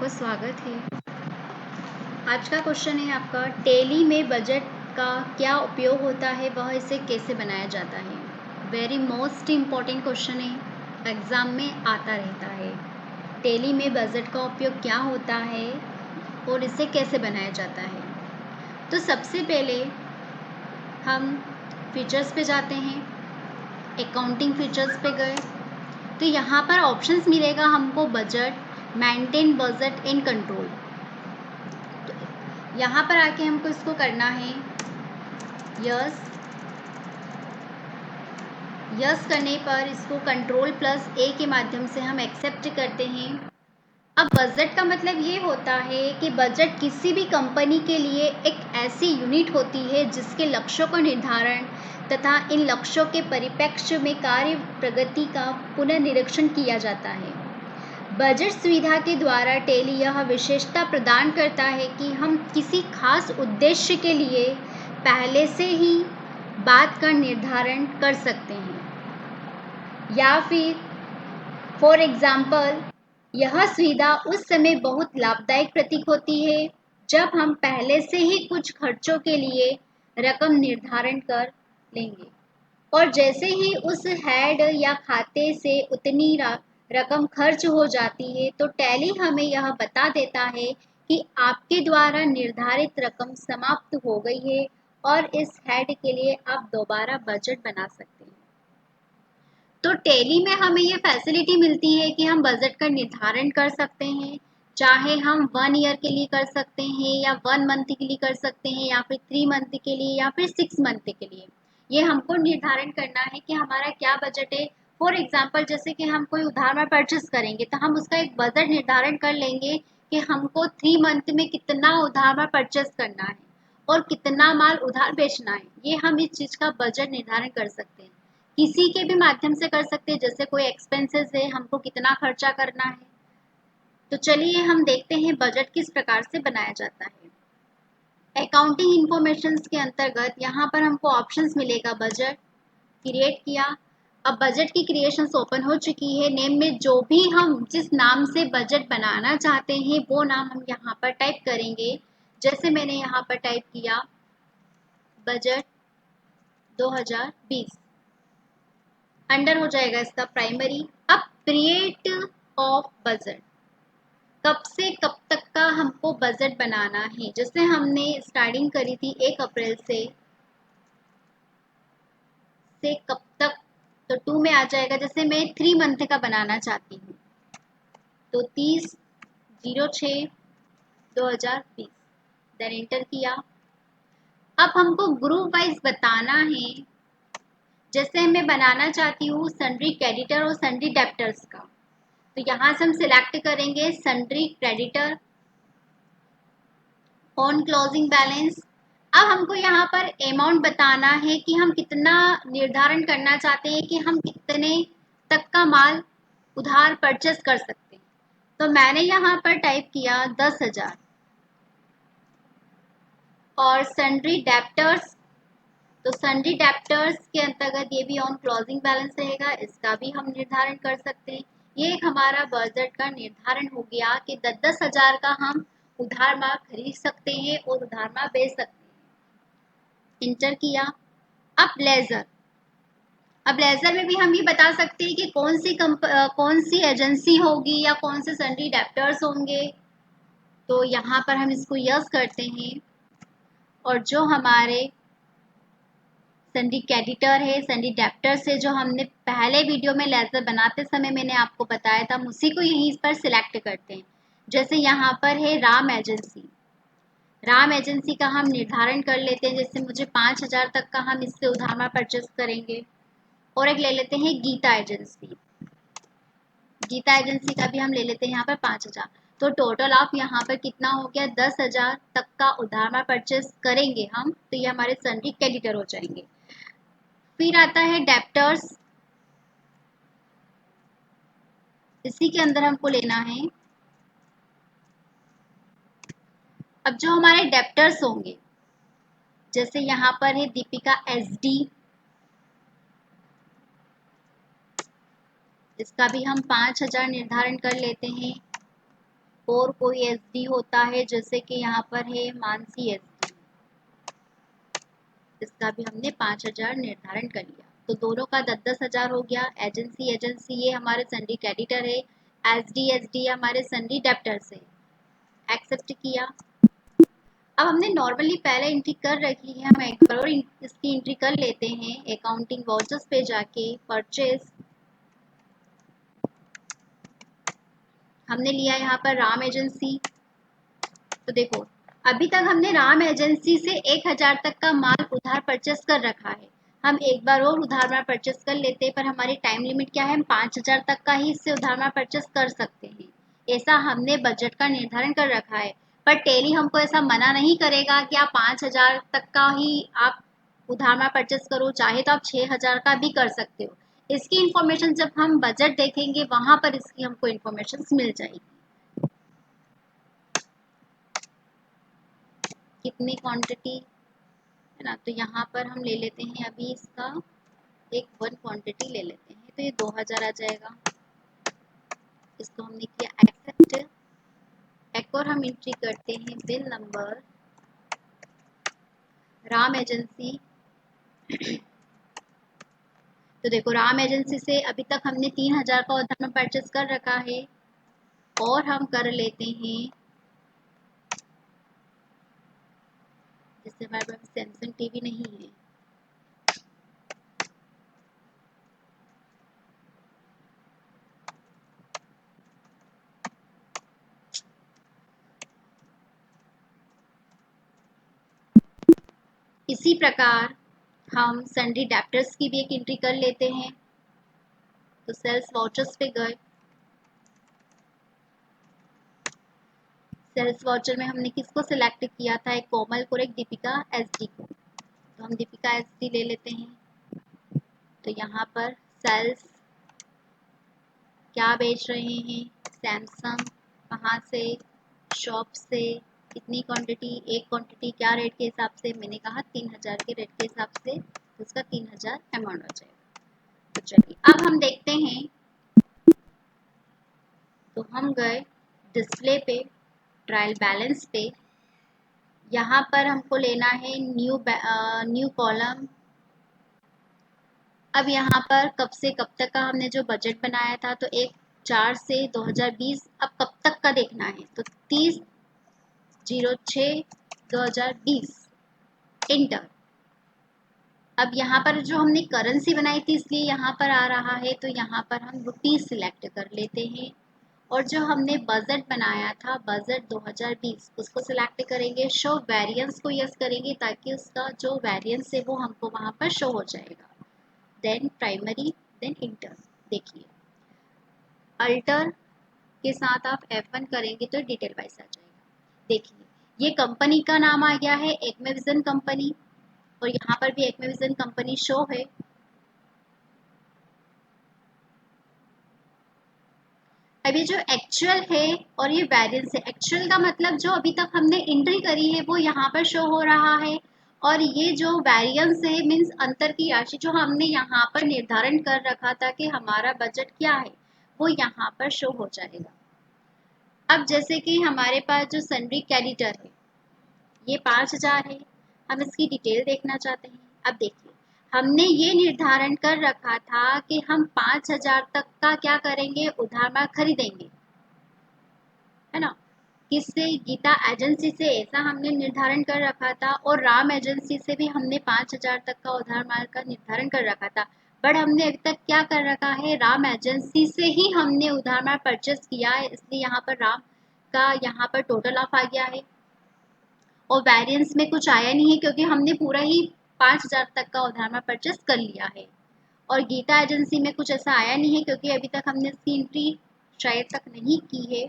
आपका स्वागत है। आज का क्वेश्चन है आपका, टैली में बजट का क्या उपयोग होता है, वह इसे कैसे बनाया जाता है। वेरी मोस्ट इम्पॉर्टेंट क्वेश्चन है, एग्ज़ाम में आता रहता है। टैली में बजट का उपयोग क्या होता है और इसे कैसे बनाया जाता है। तो सबसे पहले हम फीचर्स पे जाते हैं, अकाउंटिंग फीचर्स पे गए तो यहाँ पर ऑप्शंस मिलेगा हमको budget, maintain budget and control. तो यहाँ पर आके हमको इसको करना है यस। यस करने पर इसको कंट्रोल प्लस ए के माध्यम से हम एक्सेप्ट करते हैं। अब बजट का मतलब ये होता है कि बजट किसी भी कंपनी के लिए एक ऐसी यूनिट होती है जिसके लक्ष्यों का निर्धारण तथा इन लक्ष्यों के परिप्रेक्ष्य में कार्य प्रगति का पुनर्निरीक्षण किया जाता है। बजट सुविधा के द्वारा टैली यह विशेषता प्रदान करता है कि हम किसी खास उद्देश्य के लिए पहले से ही बात का निर्धारण कर सकते हैं, या फिर फॉर एग्जाम्पल यह सुविधा उस समय बहुत लाभदायक प्रतीत होती है जब हम पहले से ही कुछ खर्चों के लिए रकम निर्धारण कर लेंगे और जैसे ही उस हेड या खाते से उतनी रकम खर्च हो जाती है तो टैली हमें यह बता देता है कि आपके द्वारा निर्धारित रकम समाप्त हो गई है और इस हेड के लिए आप दोबारा बजट बना सकते हैं। तो टैली में हमें ये फैसिलिटी मिलती है कि हम बजट का निर्धारण कर सकते हैं, चाहे हम 1 ईयर के लिए कर सकते हैं या 1 मंथ के लिए कर सकते हैं या फिर 3 मंथ के लिए या फिर 6 मंथ के लिए। ये हमको निर्धारण करना है कि हमारा क्या बजट है। फॉर एग्जाम्पल जैसे कि हम कोई उधार में परचेस करेंगे तो हम उसका एक बजट निर्धारण कर लेंगे कि हमको 3 मंथ में कितना उधार में परचेस करना है और कितना माल उधार बेचना है। ये हम इस चीज़ का बजट निर्धारण कर सकते हैं। किसी के भी माध्यम से कर सकते हैं, जैसे कोई एक्सपेंसेस है, हमको कितना खर्चा करना है। तो चलिए हम देखते हैं बजट किस प्रकार से बनाया जाता है। अकाउंटिंग इंफॉर्मेशन के अंतर्गत यहाँ पर हमको ऑप्शंस मिलेगा। बजट क्रिएट किया। अब बजट की क्रिएशन ओपन हो चुकी है। नेम में जो भी हम जिस नाम से बजट बनाना चाहते हैं वो नाम हम यहाँ पर टाइप करेंगे। जैसे मैंने यहाँ पर टाइप किया बजट 2020, अंडर हो जाएगा इसका प्राइमरी। अब क्रिएट ऑफ बजट, कब से कब तक का हमको बजट बनाना है। जैसे हमने स्टार्टिंग करी थी 1 अप्रैल से कब तक, तो 2 में आ जाएगा। जैसे मैं 3 मंथ का बनाना चाहती हूँ तो 30/06/2020 देन एंटर किया। अब हमको ग्रुप वाइज बताना है। जैसे मैं बनाना चाहती हूँ सन्ड्री क्रेडिटर और सन्ड्री डेब्टर्स का, तो यहाँ से हम सिलेक्ट करेंगे sundry creditor on closing balance. अब हमको यहाँ पर अमाउंट बताना है कि हम कितना निर्धारण करना चाहते हैं कि हम कितने तक का माल उधार परचेस कर सकते हैं। तो मैंने यहाँ पर टाइप किया 10,000। और सन्ड्री डेब्टर्स, तो सन्ड्री डेब्टर्स के अंतर्गत ये भी ऑन क्लोजिंग बैलेंस रहेगा, इसका भी हम निर्धारण कर सकते हैं। ये एक हमारा बजट का निर्धारण हो गया कि 10,000 का हम उधार माल खरीद सकते हैं और उधार माल बेच सकते हैं। इंटर किया। अब लेजर, अब लेजर में भी हम ये बता सकते हैं कि कौन सी एजेंसी होगी या कौन से सन्ड्री डेब्टर्स होंगे। तो यहाँ पर हम इसको यस करते हैं और जो हमारे सन्ड्री क्रेडिटर है, सन्ड्री डेब्टर से जो हमने पहले वीडियो में लेजर बनाते समय मैंने आपको बताया था, हम उसी को यहीं पर सिलेक्ट करते हैं। जैसे यहाँ पर है राम एजेंसी, राम एजेंसी का हम निर्धारण कर लेते हैं। जैसे मुझे 5,000 तक का हम इससे उधार परचेस करेंगे। और एक ले लेते हैं गीता एजेंसी, गीता एजेंसी का भी हम ले लेते हैं यहाँ पर 5,000। तो टोटल ऑफ यहाँ पर कितना हो गया, 10,000 तक का उधार परचेस करेंगे हम, तो ये हमारे सन्ड्री क्रेडिटर हो जाएंगे। फिर आता है डेब्टर्स, इसी के अंदर हमको लेना है। अब जो हमारे डेब्टर्स होंगे, जैसे यहाँ पर है दीपिका SD, इसका भी हम 5,000 निर्धारण कर लेते हैं। और कोई एसडी होता है, जैसे कि यहाँ पर है मानसी एसडी, इसका भी हमने 5,000 निर्धारण कर लिया। तो दोनों का 10,000 हो गया। एजेंसी एजेंसी ये हमारे सन्डी क्रेडिटर है, एसडी हमारे सन्डी डेब्टर्स है। एक्सेप्ट किया। अब हमने नॉर्मली पहले एंट्री कर रखी है, हम एक बार और इसकी एंट्री कर लेते हैं। अकाउंटिंग वाउचर्स पे जाके परचेज हमने लिया यहाँ पर राम एजेंसी। तो देखो अभी तक हमने राम एजेंसी से 1,000 तक का माल उधार परचेस कर रखा है। हम एक बार और उधार माल परचेस कर लेते हैं, पर हमारी टाइम लिमिट क्या है, हम 5,000 तक का ही इससे उधार माल परचेस कर सकते हैं। ऐसा हमने बजट का निर्धारण कर रखा है, पर टेली हमको ऐसा मना नहीं करेगा कि आप 5,000 तक का ही आप उधार माल परचेस करो, चाहे तो आप 6,000 का भी कर सकते हो। इसकी इंफॉर्मेशन जब हम बजट देखेंगे वहां पर इसकी हमको इंफॉर्मेशन मिल जाएगी। कितनी क्वांटिटी है ना, तो यहाँ पर हम ले लेते हैं अभी इसका एक 1 क्वांटिटी ले लेते हैं, तो ये 2,000 आ जाएगा। इसको हमने किया एक्सेप्ट। एक और हम एंट्री करते हैं बिल नंबर राम एजेंसी। तो देखो राम एजेंसी से अभी तक हमने 3,000 का उधार में परचेस कर रखा है, और हम कर लेते हैं, जैसे हमारे पास सैमसंग टीवी नहीं है, इसी प्रकार हम सन्डी डेब्टर्स की भी एक एंट्री कर लेते हैं। तो सेल्स वाउचर्स पे गए, सेल्स वाउचर में हमने किसको सिलेक्ट किया था, एक कोमल को और एक दीपिका एसडी को। तो हम दीपिका एसडी ले लेते हैं। तो यहाँ पर सेल्स क्या बेच रहे हैं, सैमसंग, कहाँ से, शॉप से, कितनी क्वांटिटी, एक क्वांटिटी क्या रेट के हिसाब से, मैंने कहा 3,000 के रेट के हिसाब से, तो उसका 3,000 अमाउंट हो जाएगा। तो चलिए अब हम देखते हैं। तो हम गए डिस्प्ले पे, ट्रायल बैलेंस पे, यहाँ पर हमको लेना है न्यू कॉलम। अब यहाँ पर कब से कब तक का हमने जो बजट बनाया था, तो 1/4 से 2020, अब कब तक का देखना है, तो 30/06/2020 इंटर। अब यहाँ पर जो हमने करेंसी बनाई थी इसलिए यहाँ पर आ रहा है, तो यहाँ पर हम रुपीज सिलेक्ट कर लेते हैं। और जो हमने बजट बनाया था बजट 2020 उसको सिलेक्ट करेंगे, शो वेरिएंस को यस करेंगे ताकि उसका जो वेरिएंस है वो हमको वहाँ पर शो हो जाएगा। Then primary, then inter. देखिए अल्टर के साथ आप F1 करेंगे तो डिटेल वाइज आ जाएगा। देखिए ये कंपनी का नाम आ गया है एक्मेविजन कंपनी, और यहाँ पर भी एक्मेविजन कंपनी शो है। अब ये जो एक्चुअल है और ये वेरिएंस है, एक्चुअल का मतलब जो अभी तक हमने एंट्री करी है वो यहाँ पर शो हो रहा है, और ये जो वेरिएंस है मीन्स अंतर की राशि जो हमने यहाँ पर निर्धारण कर रखा था कि हमारा बजट क्या है वो यहाँ पर शो हो जाएगा। अब जैसे कि हमारे पास जो सन्डी क्रेडिटर है ये 5,000 है, हम इसकी डिटेल देखना चाहते हैं। अब देखिए हमने ये निर्धारण कर रखा था कि हम 5,000 तक का क्या करेंगे, उधार माल खरीदेंगे, है ना। किससे, गीता एजेंसी से, ऐसा हमने निर्धारण कर रखा था। और राम एजेंसी से भी हमने 5,000 तक का उधार माल का निर्धारण कर रखा था। बट हमने अभी तक क्या कर रखा है, राम एजेंसी से ही हमने उधार माल परचेस किया है, इसलिए यहाँ पर राम का यहाँ पर टोटल ऑफ आ गया है, और वेरिएंस में कुछ आया नहीं है क्योंकि हमने पूरा ही 5,000 तक का उधार माल परचेस कर लिया है। और गीता एजेंसी में कुछ ऐसा आया नहीं है क्योंकि अभी तक हमने इसकी एंट्री शायद तक नहीं की है।